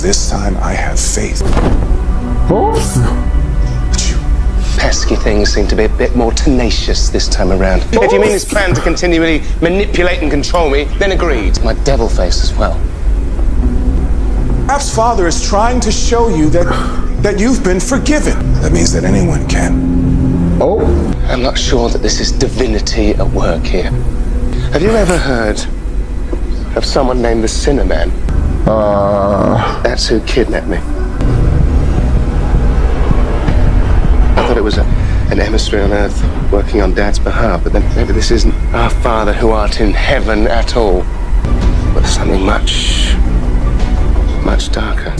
this time I have faith. Oops. But you Pesky things seem to be a bit more tenacious this time around. If you mean his plan to continually manipulate and control me, then agreed. My devil face as well. perhaps Father is trying to show you that you've been forgiven. That means that anyone can. Oh. I'm not sure that this is divinity at work here. Have you ever heard of someone named the Cineman? That's who kidnapped me. I thought it was an emissary on Earth working on Dad's behalf, but then maybe this isn't our Father who art in heaven at all, but something much, much darker.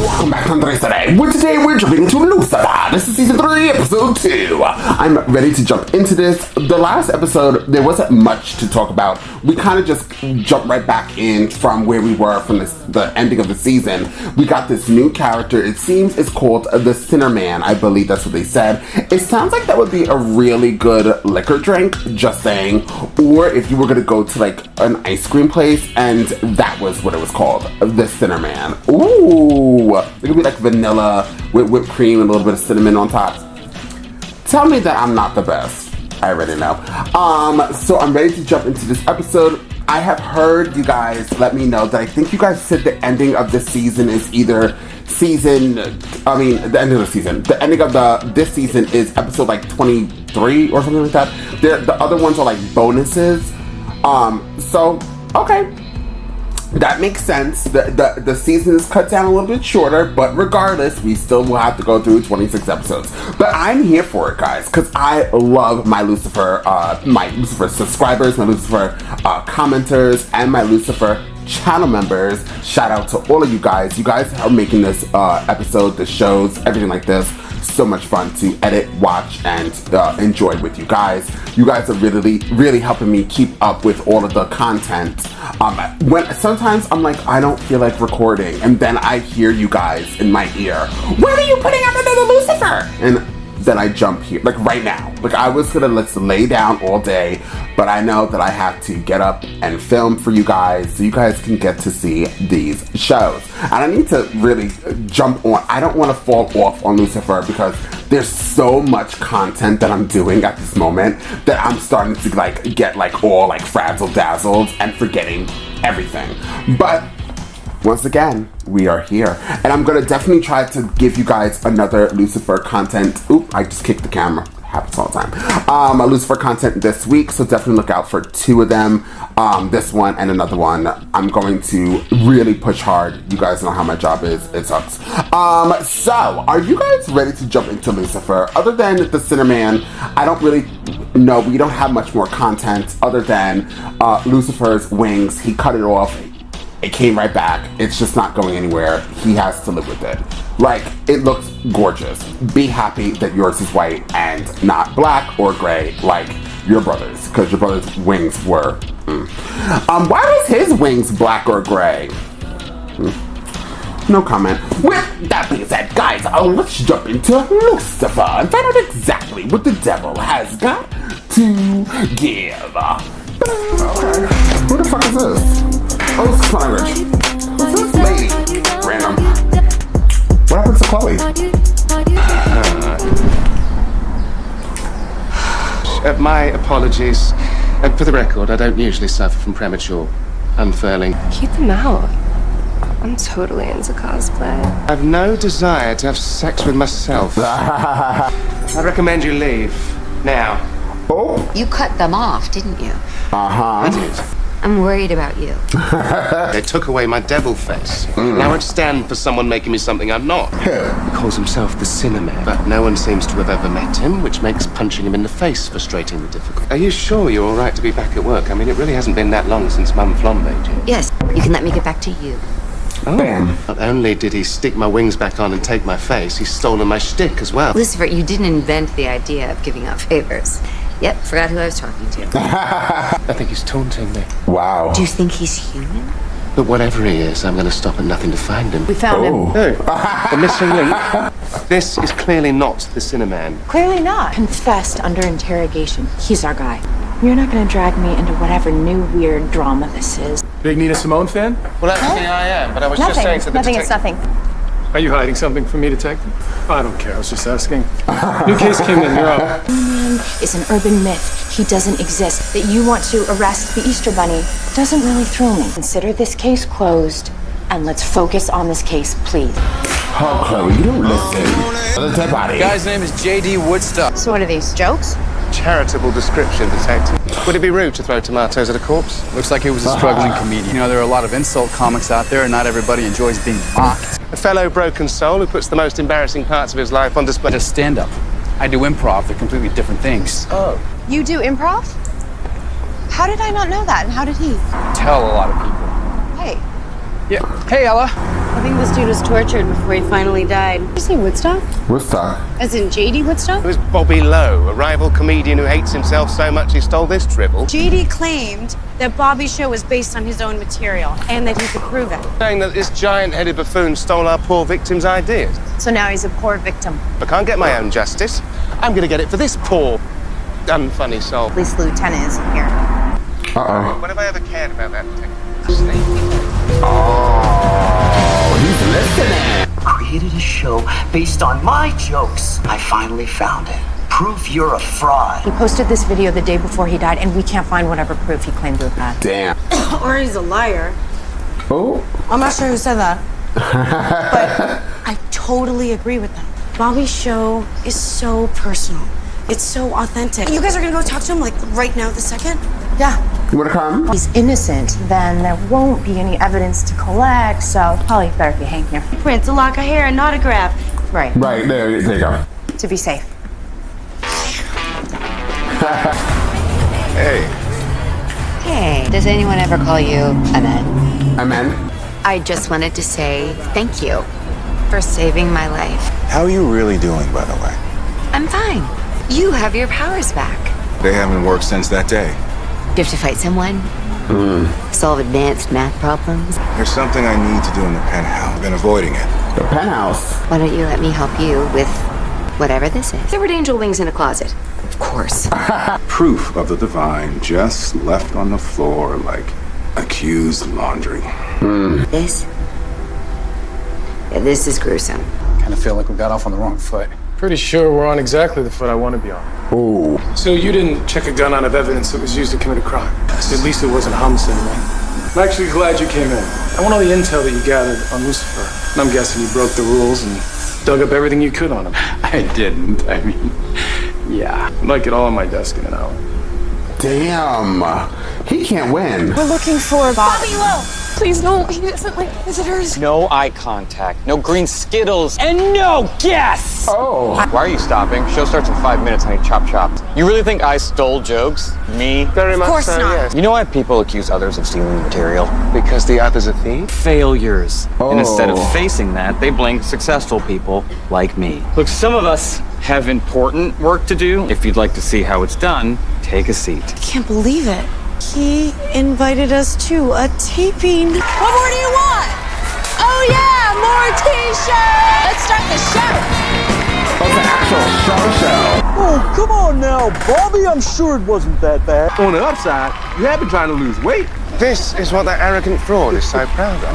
Welcome back to Andres today. Today we're jumping into Lucifer. This is season 3, episode 2. I'm ready to jump into this. The last episode, there wasn't much to talk about. We kind of just jumped right back in from where we were from the ending of the season. We got this new character. It seems it's called the Cineman. I believe that's what they said. It sounds like that would be a really good liquor drink, just saying. Or if you were going to go to like an ice cream place and that was what it was called, the Cineman. Ooh. It could be like vanilla with whipped cream and a little bit of cinnamon on top. Tell me that I'm not the best. I already know. So I'm ready to jump into this episode. I have heard you guys let me know that I think you guys said the ending of this season is either the ending of the season. The ending of this season is episode like 23 or something like that. The other ones are like bonuses. So, okay. That makes sense. The season is cut down a little bit shorter, but regardless, we still will have to go through 26 episodes. But I'm here for it, guys, because I love my Lucifer subscribers, my Lucifer commenters, and my Lucifer channel members. Shout out to all of you guys. You guys are making this episode, the shows, everything like this, so much fun to edit, watch, and enjoy with you guys. You guys are really helping me keep up with all of the content. When sometimes I'm like, I don't feel like recording, and then I hear you guys in my ear, when are you putting out another Lucifer? And then I jump here, like right now. Like I was gonna let's lay down all day, but I know that I have to get up and film for you guys so you guys can get to see these shows. And I need to really jump on. I don't want to fall off on Lucifer because there's so much content that I'm doing at this moment that I'm starting to like get like all like frazzled dazzled and forgetting everything. But once again, we are here. And I'm gonna definitely try to give you guys another Lucifer content. Oop, I just kicked the camera. Happens all the time. A Lucifer content this week, so definitely look out for 2 of them. This one and another one. I'm going to really push hard. You guys know how my job is. It sucks. So, are you guys ready to jump into Lucifer? Other than the Cineman, I don't really know. We don't have much more content other than Lucifer's wings. He cut it off. It came right back. It's just not going anywhere. He has to live with it. Like, it looks gorgeous. Be happy that yours is white and not black or gray like your brother's, because your brother's wings were. Why was his wings black or gray? No comment. With that being said, guys, let's jump into Lucifer and find out exactly what the devil has got to give. Okay. Who the fuck is this? Oh, it's Clownrich. Who's this lady? Random. What happened to Chloe? My apologies. And for the record, I don't usually suffer from premature unfurling. Keep them out. I'm totally into cosplay. I've no desire to have sex with myself. I recommend you leave. Now. Oh. You cut them off, didn't you? I did. I'm worried about you. They took away my devil face. Now I'd stand for someone making me something I'm not. He calls himself the Cineman, but no one seems to have ever met him, which makes punching him in the face frustratingly difficult. Are you sure you're all right to be back at work? I mean, it really hasn't been that long since Mum flambéed you. Yes, you can let me get back to you. Oh. Bam. Not only did he stick my wings back on and take my face, he's stolen my shtick as well. Lucifer, you didn't invent the idea of giving out favors. Yep, forgot who I was talking to. I think he's taunting me. Wow. Do you think he's human? But whatever he is, I'm going to stop at nothing to find him. We found him. Oh, the missing link. This is clearly not the Cineman. Clearly not. Confessed under interrogation. He's our guy. You're not gonna drag me into whatever new weird drama this is. Big Nina Simone fan? Well, actually, I am, but I was just saying to the Nothing, it's nothing. Are you hiding something from me, detective? I don't care. I was just asking. New case came in. You're up. Man is an urban myth. He doesn't exist. That you want to arrest the Easter Bunny doesn't really thrill me. Consider this case closed, and let's focus on this case, please. Oh, Chloe, you don't listen. The dead body. Guy's name is J.D. Woodstock. So what are these, jokes? Charitable description, detective. Would it be rude to throw tomatoes at a corpse? Looks like he was a struggling comedian. You know, there are a lot of insult comics out there, and not everybody enjoys being mocked. A fellow broken soul who puts the most embarrassing parts of his life on display. Just stand up. I do improv. They're completely different things. Oh. You do improv? How did I not know that? And how did he? Tell a lot of people. Hey. Yeah. Hey, Ella. I think this dude was tortured before he finally died. Did you say Woodstock? Woodstock. As in J.D. Woodstock? It was Bobby Lowe, a rival comedian who hates himself so much he stole this dribble. J.D. claimed that Bobby's show was based on his own material and that he could prove it. Saying that this giant-headed buffoon stole our poor victim's ideas. So now he's a poor victim. I can't get my own justice. I'm going to get it for this poor, unfunny soul. At least the lieutenant isn't here. Uh-oh. When have I ever cared about that detective? Oh, he's listening. Created a show based on my jokes. I finally found it. Proof you're a fraud. He posted this video the day before he died, and we can't find whatever proof he claimed to have had. Damn. Or he's a liar. Oh. I'm not sure who said that. But I totally agree with them. Bobby's show is so personal. It's so authentic. You guys are gonna go talk to him, like, right now, this second? Yeah. You wanna come? If he's innocent, then there won't be any evidence to collect, so probably better if you hang here. Prince, a lock of hair, and not a grab. Right. Right, there you go. To be safe. Hey. Hey, does anyone ever call you Amen? Amen. I just wanted to say thank you for saving my life. How are you really doing, by the way? I'm fine. You have your powers back. They haven't worked since that day. You have to fight someone? Solve advanced math problems? There's something I need to do in the penthouse. I've been avoiding it. The penthouse. Why don't you let me help you with whatever this is? There were angel wings in a closet. Of course. Proof of the divine just left on the floor like accused laundry. This? Yeah, this is gruesome. Kind of feel like we got off on the wrong foot. Pretty sure we're on exactly the foot I want to be on. Ooh. So you didn't check a gun out of evidence that was used to commit a crime? At least it wasn't homicide, right? I'm actually glad you came in. I want all the intel that you gathered on Lucifer. And I'm guessing you broke the rules and dug up everything you could on him. I didn't. I mean, yeah. I'd like it all on my desk in an hour. Damn. He can't win. We're looking for Bobby Lowe! Please, no, he doesn't like visitors. No eye contact, no green Skittles, and no guess! Oh. Why are you stopping? Show starts in 5 minutes, honey. Chop chop. You really think I stole jokes? Me? Very much course so, not. yes. You know why people accuse others of stealing material? Because the other's a thief? Failures. Oh. And instead of facing that, they blame successful people like me. Look, some of us have important work to do. If you'd like to see how it's done, take a seat. I can't believe it. He invited us to a taping. What more do you want? Oh yeah, more t-shirts! Let's start the show! Oh, the actual show. Oh, come on now, Bobby. I'm sure it wasn't that bad. On the upside, you have been trying to lose weight. This is what that arrogant fraud is so proud of.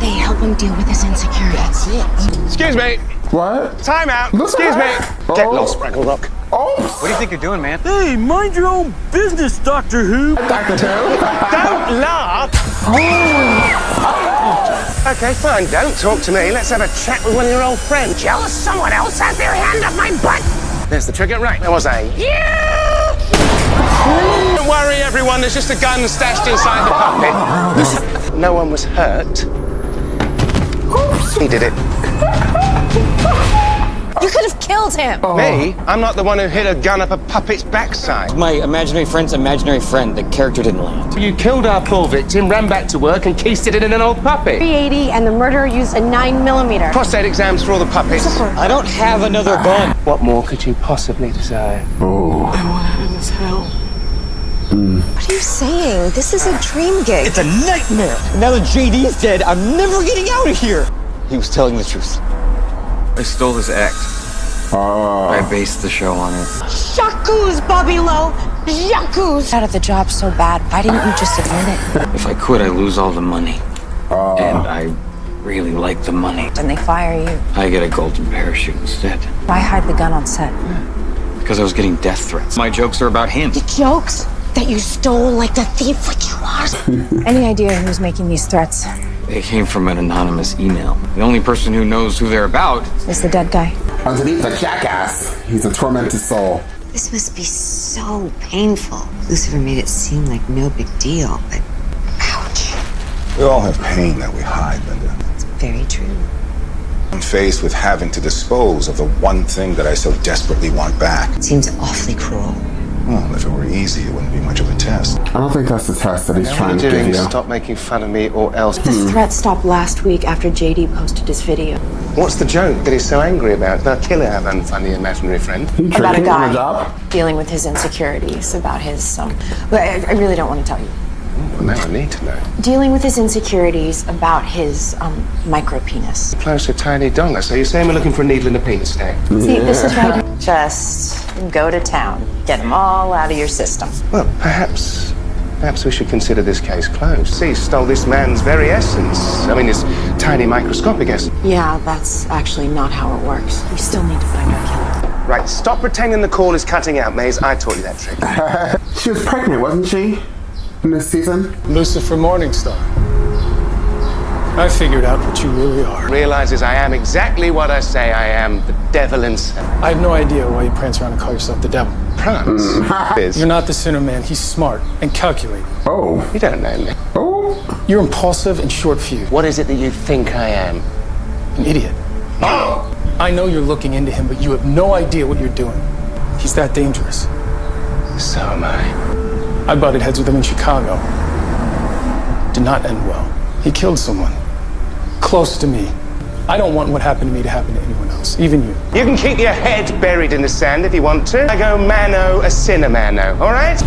They help him deal with his insecurity. That's it. Excuse me. What? Time out. Lucifer? Excuse me. Get lost, Sprackle Rock. Oh. What do you think you're doing, man? Hey, mind your own business, Doctor Who. Dr. Who? Don't laugh. Okay, fine. Don't talk to me. Let's have a chat with one of your old friends. Jealous someone else has their hand up my butt. There's the trigger. Right. There was a yeah. Don't worry, everyone. There's just a gun stashed inside the puppet. No one was hurt. He did it. You could have killed him. Me? I'm not the one who hid a gun up a puppet's backside. My imaginary friend's imaginary friend. The character didn't land. You killed our poor victim, ran back to work, and keistered it in an old puppet. 380, and the murderer used a 9mm. Prostate exams for all the puppets. I don't have another gun. What more could you possibly desire? Oh. What are you saying? This is a dream gig. It's a nightmare. Now that JD's dead, I'm never getting out of here. He was telling the truth. I stole his act. I based the show on it. Jacques, Bobby Lowe. Jacques. Out of the job so bad. Why didn't you just admit it? If I quit, I lose all the money. And I really like the money. And they fire you. I get a golden parachute instead. Why hide the gun on set? Because I was getting death threats. My jokes are about him. The jokes that you stole like the thief which you are. Any idea who's making these threats? They came from an anonymous email. The only person who knows who they're about Is the dead guy. Underneath the jackass, he's a tormented soul. This must be so painful. Lucifer made it seem like no big deal, but ouch. We all have pain that we hide, Linda. It's very true. I'm faced with having to dispose of the one thing that I so desperately want back. It seems awfully cruel. Well, if it were easy, it wouldn't be much of a test. I don't think that's the test that he's trying to give you. Stop making fun of me or else. This threat stopped last week after JD posted his video. What's the joke that he's so angry about? Did I kill have an unfunny imaginary friend? About a guy dealing with his insecurities, about his, but I really don't want to tell you. Well, now I need to know. Dealing with his insecurities about his micro penis. Close to tiny donor. So you're saying we're looking for a needle in a penis tag? See, this is right. Just go to town. Get them all out of your system. Well, perhaps we should consider this case closed. See, he stole this man's very essence. I mean, his tiny microscopic essence. Yeah, that's actually not how it works. We still need to find our killer. Right, stop pretending the call is cutting out, Maze. I taught you that trick. She was pregnant, wasn't she? In this season? Lucifer Morningstar. I figured out what you really are. Realizes I am exactly what I say I am, the devil himself. I have no idea why you prance around and call yourself the devil. Prance? You're not the Cineman. He's smart and calculating. Oh. You don't know me. Oh. You're impulsive and short-fused. What is it that you think I am? An idiot. Oh. I know you're looking into him, but you have no idea what you're doing. He's that dangerous. So am I. I butted heads with him in Chicago. Did not end well. He killed someone. Close to me. I don't want what happened to me to happen to anyone else, even you. You can keep your head buried in the sand if you want to. I go mano a cinemano, all right?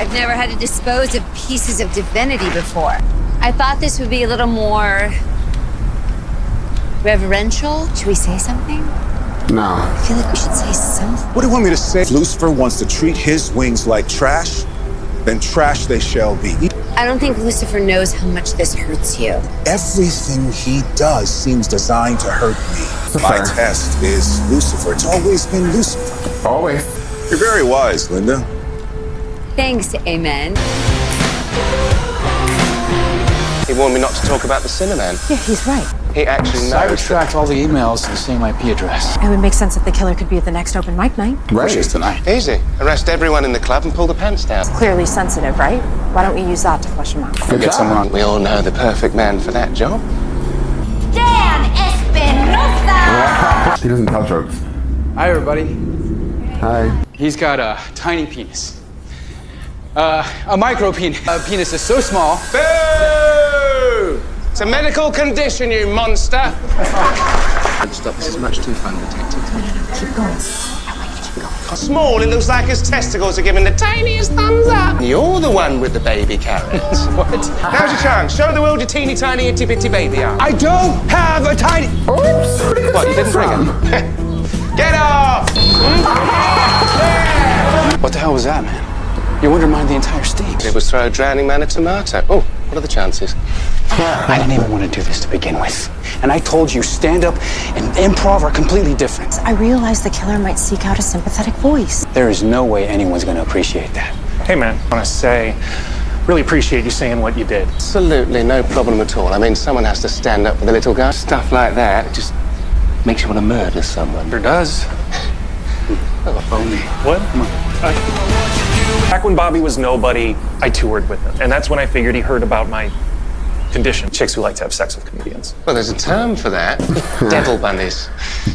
I've never had to dispose of pieces of divinity before. I thought this would be a little more reverential. Should we say something? No. I feel like we should say something. What do you want me to say? If Lucifer wants to treat his wings like trash, then trash they shall be. I don't think Lucifer knows how much this hurts you. Everything he does seems designed to hurt me. My test is Lucifer. It's always been Lucifer. Always. You're very wise, Linda. Thanks, amen. He warned me not to talk about the Cineman. Yeah, he's right. He actually I knows. retract all the emails to the same IP address. It would make sense that the killer could be at the next open mic night. Right. Tonight. Easy. Arrest everyone in the club and pull the pants down. Clearly sensitive, right? Why don't we use that to flush him out? Good Get some job. wrong. We all know the perfect man for that job. Dan Espinosa! He doesn't tell jokes. Hi, everybody. Hi. He's got a tiny penis. A micro penis. A penis is so small. Boo! It's a medical condition, you monster! Stop, this is much too fun, detective. No, keep going. I want you to keep going. Small, it looks like his testicles are giving the tiniest thumbs up. You're the one with the baby carrots. What? Now's your chance. Show the world your teeny tiny itty bitty baby arm. I don't have a tiny. Oops. What, you didn't bring him? Get off! What the hell was that, man? You undermined the entire stage. It was throw a drowning man a tomato. Oh, what are the chances? I didn't even want to do this to begin with. And I told you, stand up and improv are completely different. I realize the killer might seek out a sympathetic voice. There is no way anyone's going to appreciate that. Hey, man, I want to say, really appreciate you saying what you did. Absolutely no problem at all. I mean, someone has to stand up for the little guy. Stuff like that, it just makes you want to murder someone. Sure does. Oh, only. What? Back when Bobby was nobody, I toured with him. And that's when I figured he heard about my condition. Chicks who like to have sex with comedians. Well, there's a term for that. Devil bunnies.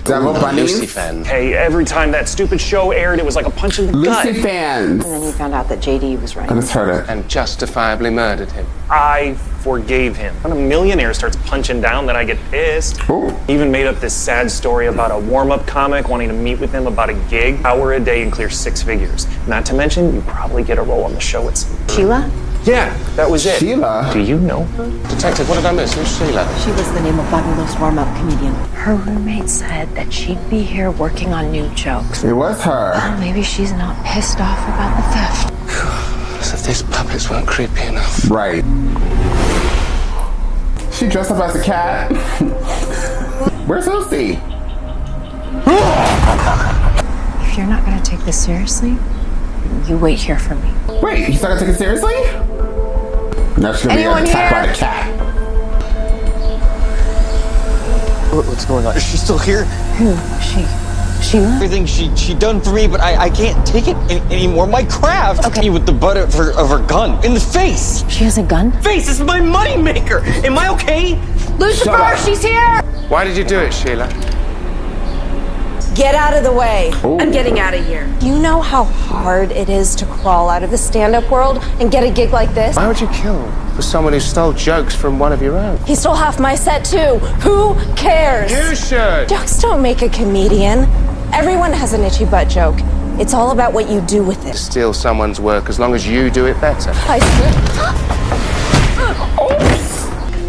Devil bunnies? Lucifans. Hey, every time that stupid show aired, it was like a punch in the gut. Lucifans. And then he found out that JD was right. I just heard it. And justifiably murdered him. I forgave him. When a millionaire starts punching down, then I get pissed. Ooh. He even made up this sad story about a warm-up comic wanting to meet with him about a gig, hour a day and clear 6 figures. Not to mention, you probably get a role on the show at some. Sheila? Yeah, that was it. Sheila? Do you know her? Detective, what did I miss? Who's Sheila? She was the name of Bobby warm-up comedian. Her roommate said that she'd be here working on new jokes. It was her. Well, maybe she's not pissed off about the theft. So these puppets weren't creepy enough. Right. She dressed up as a cat. Where's Lucy? If you're not gonna take this seriously, you wait here for me. Wait, he's not gonna take it seriously? Now she's gonna Anyone be attacked here? by the cat. What's going on? Is she still here? Who? Sheila? Everything she done for me, but I can't take it anymore. My craft. Okay. With the butt of her gun in the face. She has a gun? Face is my money maker. Am I okay? Lucifer, she's here! Why did you do it, Sheila? Get out of the way. Ooh. I'm getting out of here. You know how hard it is to crawl out of the stand-up world and get a gig like this? Why would you kill for someone who stole jokes from one of your own? He stole half my set too. Who cares? You should. Jokes don't make a comedian. Everyone has an itchy butt joke. It's all about what you do with it. Steal someone's work as long as you do it better. I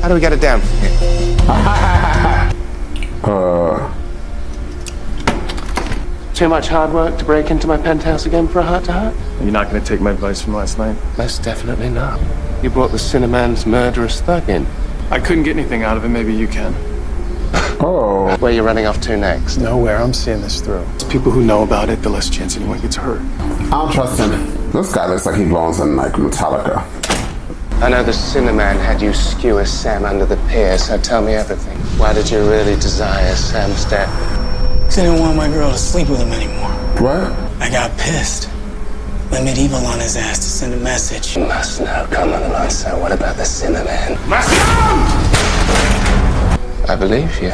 How do we get it down? Too much hard work to break into my penthouse again for a heart-to-heart? You're not going to take my advice from last night? Most definitely not. You brought the Cineman's murderous thug in. I couldn't get anything out of it. Maybe you can. Oh. Where are you running off to next? Nowhere. I'm seeing this through. It's people who know about it, the less chance anyone gets hurt. I don't trust him. This guy looks like he belongs in like Metallica. I know the Cineman had you skewer Sam under the pier, so tell me everything. Why did you really desire Sam's death? I didn't want my girl to sleep with him anymore. What? I got pissed. Went medieval on his ass to send a message. You must know, Common Alonso. What about the Cineman? I believe you.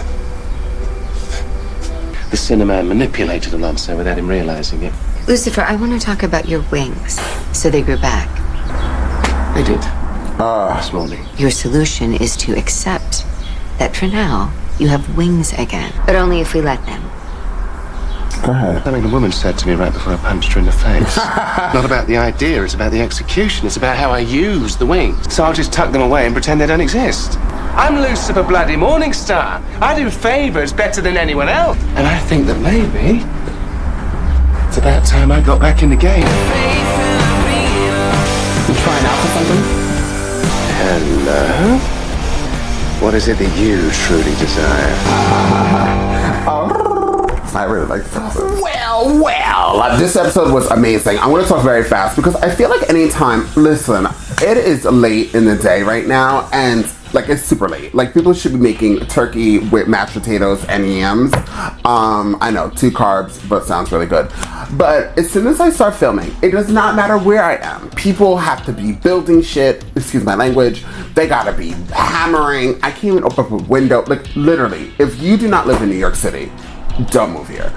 The Cineman manipulated Alonso without him realizing it. Lucifer, I want to talk about your wings. So they grew back. They did. This morning. Your solution is to accept that for now, you have wings again. But only if we let them. Go ahead. Something the woman said to me right before I punched her in the face. Not about the idea, it's about the execution. It's about how I use the wings. So I'll just tuck them away and pretend they don't exist. I'm Lucifer bloody Morningstar. I do favors better than anyone else. And I think that maybe it's about time I got back in the game. You trying out for something? Hello? What is it that you truly desire? I really like this. Well. This episode was amazing. I'm going to talk very fast because I feel like anytime, listen, it is late in the day right now and like it's super late. Like people should be making turkey with mashed potatoes and yams. I know, 2 carbs, but sounds really good. But as soon as I start filming, it does not matter where I am. People have to be building shit, excuse my language. They gotta be hammering. I can't even open up a window. Like literally, if you do not live in New York City, don't move here.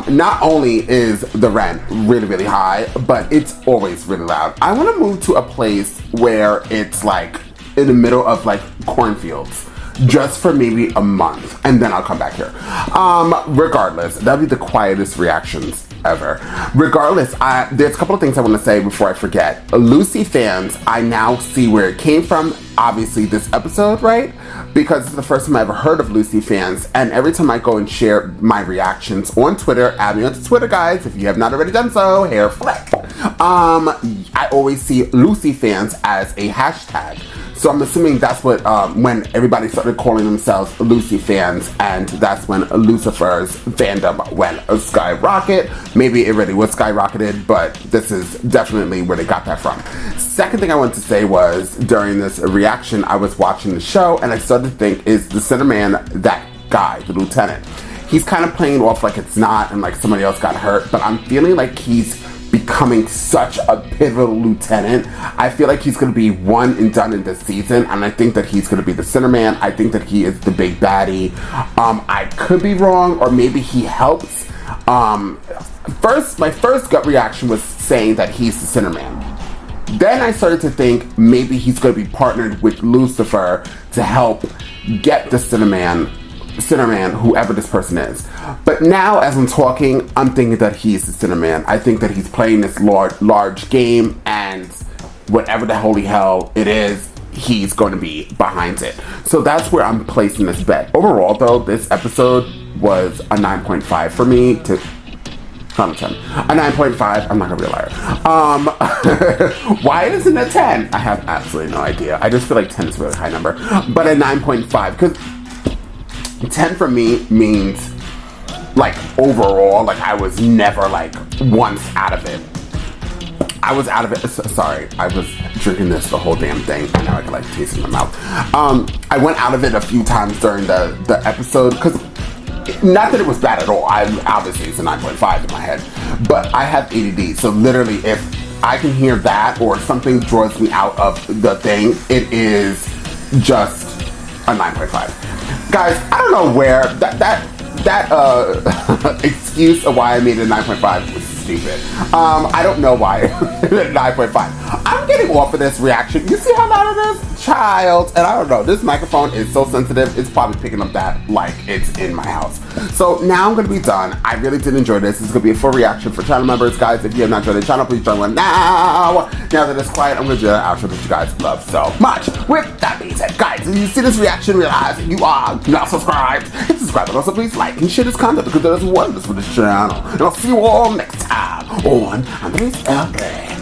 Not only is the rent really, really high, but it's always really loud. I want to move to a place where it's like in the middle of like cornfields, just for maybe a month, and then I'll come back here. Regardless, that'll be the quietest reactions ever. Regardless, there's a couple of things I want to say before I forget. Lucy fans, I now see where it came from. Obviously, this episode, right? Because it's the first time I ever heard of Lucy fans, and every time I go and share my reactions on Twitter, add me onto Twitter, guys, if you have not already done so, hair flip. I always see Lucy fans as a hashtag. So I'm assuming that's what, when everybody started calling themselves Lucy fans, and that's when Lucifer's fandom went skyrocket. Maybe it really was skyrocketed, but this is definitely where they got that from. Second thing I wanted to say was, during this reaction, I was watching the show, and I started to think, is the Cineman that guy, the lieutenant? He's kind of playing off like it's not, and like somebody else got hurt, but I'm feeling like he's becoming such a pivotal lieutenant. I feel like he's going to be one and done in this season, and I think that he's going to be the Cineman. I think that he is the big baddie. I could be wrong, or maybe he helps. My first gut reaction was saying that he's the Cineman. Then I started to think maybe he's going to be partnered with Lucifer to help get the Cineman, whoever this person is. But now, as I'm talking, I'm thinking that he's the Cineman. I think that he's playing this large game, and whatever the holy hell it is, he's going to be behind it. So that's where I'm placing this bet. Overall, though, this episode was a 9.5 for me to... From 10. A 9.5. I'm not gonna be a liar. Why isn't it a 10? I have absolutely no idea. I just feel like 10 is a really high number. But a 9.5, because 10 for me means, like, overall, like, I was never, like, once out of it. I was out of it. Sorry, I was drinking this the whole damn thing, and now I can, like, taste it in my mouth. I went out of it a few times during the episode, because not that it was bad at all. Obviously it's a 9.5 in my head, but I have ADD, so literally if I can hear that or something draws me out of the thing, it is just a 9.5. Guys, I don't know where that excuse of why I made it a 9.5 was stupid. I don't know why 9.5. I'm getting off of this reaction. You see how loud it is? Child. And I don't know, this microphone is so sensitive, it's probably picking up that like it's in my house. So now I'm gonna be done. I really did enjoy this. This is gonna be a full reaction for channel members. Guys, if you have not joined the channel, please join one now. Now that it's quiet, I'm gonna do an outro that you guys love so much. With that being said, guys, if you see this reaction, realize you are not subscribed. Hit subscribe and also please like and share this content because there's wonders for this channel. And I'll see you all next time on This Epic.